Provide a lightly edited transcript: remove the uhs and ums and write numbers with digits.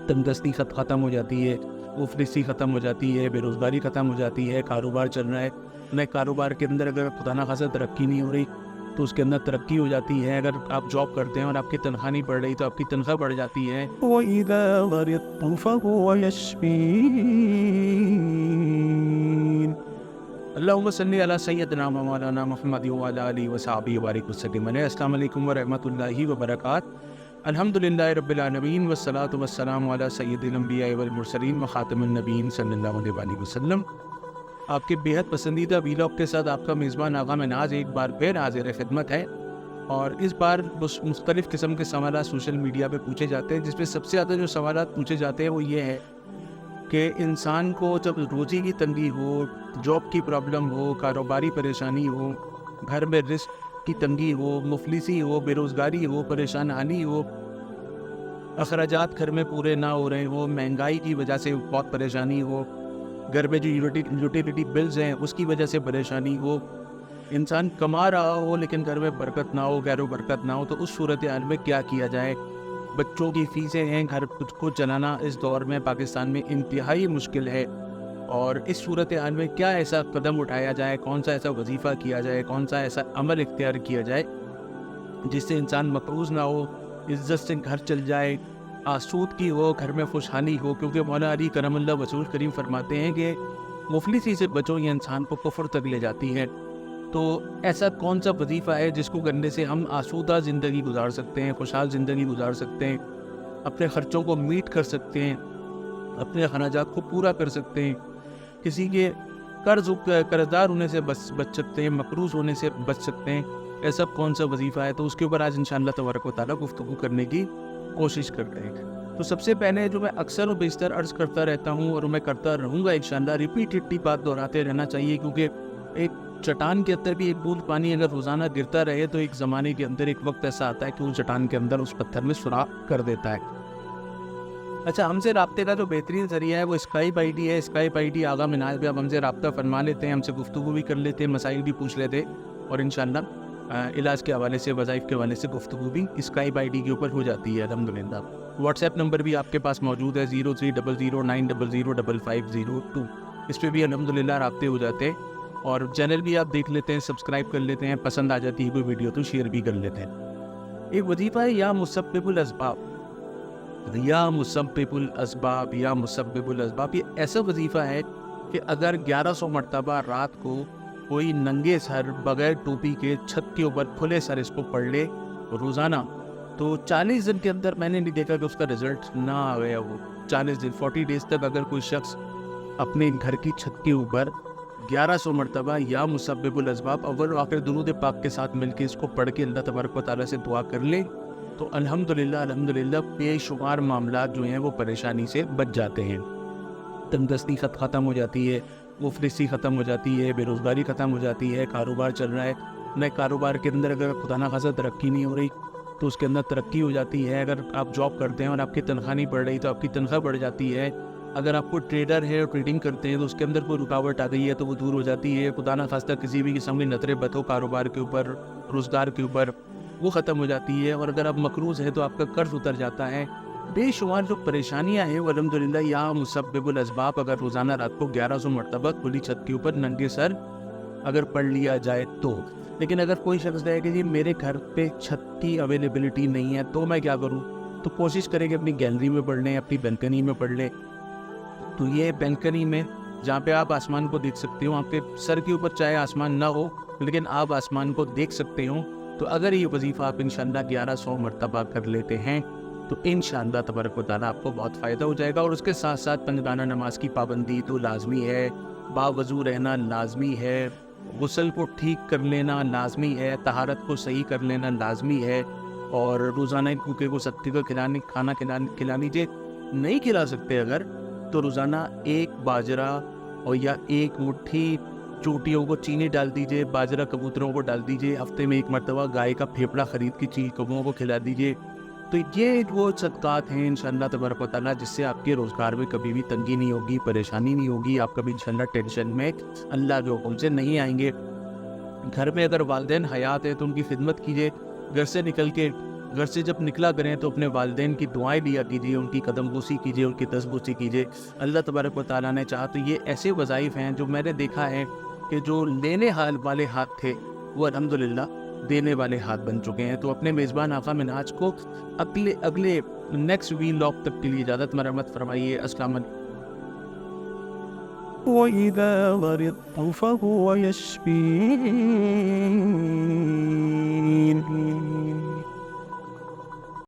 تندرستی ختم ہو جاتی ہے، مفلسی ختم ہو جاتی ہے، بے روزگاری ختم ہو جاتی ہے، کاروبار چل رہا ہے، نئے کاروبار کے اندر اگر خدا نخواستہ ترقی نہیں ہو رہی تو اس کے اندر ترقی ہو جاتی ہے. اگر آپ جاب کرتے ہیں اور آپ کی تنخواہ نہیں بڑھ رہی تو آپ کی تنخواہ بڑھ جاتی ہے. وَإِذَا مَرِضْتُ فَهُوَ يَشْفِينِ. اللہم صلی علی سیدنا و مولانا محمد و علی آلہ و صحبہ وبارک وسلم. السلام علیکم ورحمۃ اللہ وبرکاتہ. الحمدللہ رب العالمین والصلاۃ والسلام علی سید الانبیاء والمرسلین و خاتم النبیین صلی اللہ علیہ وآلہ وسلم. آپ کے بےحد پسندیدہ ویلاگ کے ساتھ آپ کا میزبان آغا مناز ایک بار پھر حاضر خدمت ہے. اور اس بار مختلف قسم کے سوالات سوشل میڈیا پہ پوچھے جاتے ہیں، جس میں سب سے زیادہ جو سوالات پوچھے جاتے ہیں وہ یہ ہے کہ انسان کو جب روزی کی تنگی ہو، جاب کی پرابلم ہو، کاروباری پریشانی ہو، گھر میں رزق کی تنگی ہو، مفلسی ہو، بے روزگاری ہو، پریشان حالی ہو، اخراجات گھر میں پورے نہ ہو رہے ہو، مہنگائی کی وجہ سے بہت پریشانی ہو، گھر میں جو یوٹیلیٹی بلز ہیں اس کی وجہ سے پریشانی ہو، انسان کما رہا ہو لیکن گھر میں برکت نہ ہو، گھر و برکت نہ ہو، تو اس صورتحال میں کیا کیا جائے؟ بچوں کی فیسیں ہیں، گھر کو چلانا اس دور میں پاکستان میں انتہائی مشکل ہے. اور اس صورتحال میں کیا ایسا قدم اٹھایا جائے، کون سا ایسا وظیفہ کیا جائے، کون سا ایسا عمل اختیار کیا جائے جس سے انسان مقروض نہ ہو، عزت سے گھر چل جائے، آسودگی ہو، گھر میں خوشحالی ہو. کیونکہ مولا علی کرم اللہ وجہہ کریم فرماتے ہیں کہ مفلسی سے بچو، یہ انسان کو کفر تک لے جاتی ہے. تو ایسا کون سا وظیفہ ہے جس کو کرنے سے ہم آسودہ زندگی گزار سکتے ہیں، خوشحال زندگی گزار سکتے ہیں، اپنے خرچوں کو میٹ کر سکتے ہیں، اپنے اخراجات کو پورا کر سکتے ہیں، کسی کے قرضدار ہونے سے بچ سکتے ہیں، مقروض ہونے سے بچ سکتے ہیں؟ ایسا کون سا وظیفہ ہے؟ تو اس کے اوپر آج انشاءاللہ تبارک و تعالیٰ گفتگو کرنے کی کوشش کرتے ہیں. تو سب سے پہلے جو میں اکثر و بیشتر عرض کرتا رہتا ہوں اور میں کرتا رہوں گا انشاءاللہ، ریپیٹیڈلی بات دہراتے رہنا چاہیے، کیونکہ ایک چٹان کے اندر بھی ایک بوند پانی اگر روزانہ گرتا رہے تو ایک زمانے کے اندر ایک وقت ایسا آتا ہے کہ اس چٹان کے اندر اس پتھر میں سوراخ کر دیتا ہے. اچھا، ہم سے رابطے کا جو بہترین ذریعہ ہے وہ اسکائپ آئی ڈی ہے. اسکائپ آئی ڈی آغا مناز پہ آپ ہم سے رابطہ فرما لیتے ہیں، ہم سے گفتگو بھی کر لیتے ہیں، مسائل بھی پوچھ لیتے ہیں، اور انشاءاللہ علاج کے حوالے سے، وظائف کے حوالے سے گفتگو بھی اسکائپ آئی ڈی کے اوپر ہو جاتی ہے الحمدللہ. واٹس ایپ نمبر بھی آپ کے پاس موجود ہے 0300900502. اس پہ بھی الحمدللہ رابطے ہو جاتے ہیں. اور چینل بھی آپ دیکھ لیتے ہیں، سبسکرائب کر لیتے ہیں، پسند آ جاتی ہے کوئی ویڈیو تو شیئر بھی کر لیتے ہیں. ایک وظیفہ ہے یا مسبب الاسباب. یا مسبب الاسباب، یا مسبب الاسباب، یہ ایسا وظیفہ ہے کہ اگر 1100 مرتبہ رات کو کوئی ننگے سر بغیر ٹوپی کے چھت کے اوپر کھلے سر اس کو پڑھ لے روزانہ، تو 40 دن کے اندر میں نے نہیں دیکھا کہ اس کا رزلٹ نہ آ گیا. وہ 40 دن 40 ڈیز تک اگر کوئی شخص اپنے گھر کی چھت کے اوپر 1100 مرتبہ یا مسبب الاسباب اول و آخر درود پاک کے ساتھ مل کے اس کو پڑھ کے اللہ تبارک و تعالیٰ سے دعا کر لے تو الحمدللہ بے شمار معاملات جو ہیں وہ پریشانی سے بچ جاتے ہیں. تندرستی ختم ہو جاتی ہے، مفلسی ختم ہو جاتی ہے، بے روزگاری ختم ہو جاتی ہے، کاروبار چل رہا ہے، نئے کاروبار کے اندر اگر خدا نخواستہ ترقی نہیں ہو رہی تو اس کے اندر ترقی ہو جاتی ہے. اگر آپ جاب کرتے ہیں اور آپ کی تنخواہ نہیں بڑھ رہی تو آپ کی تنخواہ بڑھ جاتی ہے. اگر آپ کو ٹریڈر ہے اور ٹریڈنگ کرتے ہیں تو اس کے اندر کوئی رکاوٹ آ گئی ہے تو وہ دور ہو جاتی ہے. خدا نخواستہ کسی بھی قسم کی نظر بد ہو کاروبار کے اوپر، روزگار کے اوپر، وہ ختم ہو جاتی ہے. اور اگر آپ مقروض ہیں تو آپ کا قرض اتر جاتا ہے. بے شمار جو پریشانیاں ہیں وہ الحمدللہ یا مسبب الاسباب اگر روزانہ رات کو 1100 مرتبہ کھلی چھت کے اوپر ننگے سر اگر پڑھ لیا جائے تو. لیکن اگر کوئی شخص کہے کہ جی میرے گھر پہ چھت کی اویلیبلٹی نہیں ہے تو میں کیا کروں، تو کوشش کریں کہ اپنی گیلری میں پڑھ لیں، اپنی بلکنی میں پڑھ لیں. تو یہ بلکنی میں جہاں پہ آپ آسمان کو دیکھ سکتے ہو، آپ کے سر کے اوپر چاہے آسمان نہ ہو لیکن آپ آسمان کو دیکھ سکتے ہو، تو اگر یہ وظیفہ آپ انشاءاللہ 1100 مرتبہ کر لیتے ہیں تو انشاءاللہ تبارک و تعالیٰ آپ کو بہت فائدہ ہو جائے گا. اور اس کے ساتھ ساتھ پنجگانہ نماز کی پابندی تو لازمی ہے، باوضو رہنا لازمی ہے، غسل کو ٹھیک کر لینا لازمی ہے، طہارت کو صحیح کر لینا لازمی ہے. اور روزانہ ایک بھوکے کو ستّی کو کھانا کھلا لیجیے. نہیں کھلا سکتے اگر تو روزانہ ایک باجرہ اور یا ایک مٹھی چوٹیوں کو چینی ڈال دیجئے، باجرہ کبوتروں کو ڈال دیجئے. ہفتے میں ایک مرتبہ گائے کا پھیپڑا خرید کے کبوتروں کو کھلا دیجئے. تو یہ وہ صدقات ہیں انشاءاللہ تبارک و تعالیٰ جس سے آپ کے روزگار میں کبھی بھی تنگی نہیں ہوگی، پریشانی نہیں ہوگی، آپ کبھی انشاءاللہ ٹینشن میں اللہ کے حکم سے نہیں آئیں گے. گھر میں اگر والدین حیات ہیں تو ان کی خدمت کیجئے. گھر سے نکل کے گھر سے جب نکلا کریں تو اپنے والدین کی دعائیں لیا کیجیے، ان کی قدم بوسی کیجیے، ان کی دست بوسی کیجیے۔ اللہ تبارک و تعالیٰ نے چاہا تو یہ ایسے وظائف ہیں جو میں نے دیکھا ہے کہ جو لینے والے ہاتھ تھے وہ الحمدللہ دینے والے ہاتھ بن چکے ہیں۔ تو اپنے میزبان آقا منہاج کو اگلے نیکسٹ ویلاگ تک کے لیے اجازت مرحمت فرمائیے۔ السلام علیکم۔ وإذا مرضت فهو يشفين